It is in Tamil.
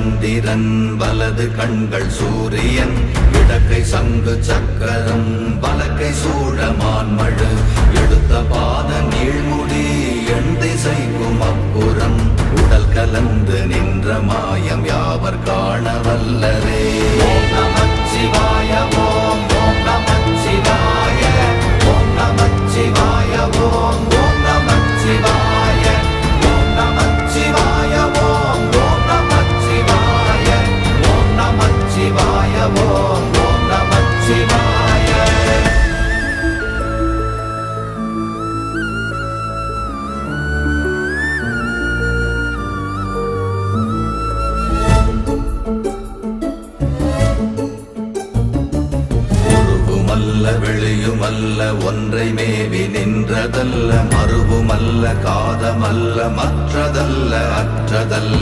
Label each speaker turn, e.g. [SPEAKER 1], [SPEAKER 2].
[SPEAKER 1] சந்திரன் வலது கண்கள் சூரியன் இடக்கை சங்கு சக்கரம் வலக்கை சூழமான்மழு எடுத்த பாத நீழ்முடி எண் திசைக்கும் அப்புறம் உடல் கலந்து நின்ற மாயம் யாவர் காண வல்லரே. ஓம் நமச்சிவாய ஓம் ஓம் நமச்சிவாய ஓம் நமச்சிவாய ஓம் ஓம் நமச்சிவாய ஓம் நமச்சிவாய ஓம் ஓம் நமச்சிவாய ஓம் நமச்சிவாய ஓம் ஓம் நமச்சிவாய. வெளியுமல்ல ஒன்றை மேவி நின்றதல்ல மறுவுமல்ல காதமல்ல மற்றதல்ல அற்றதல்ல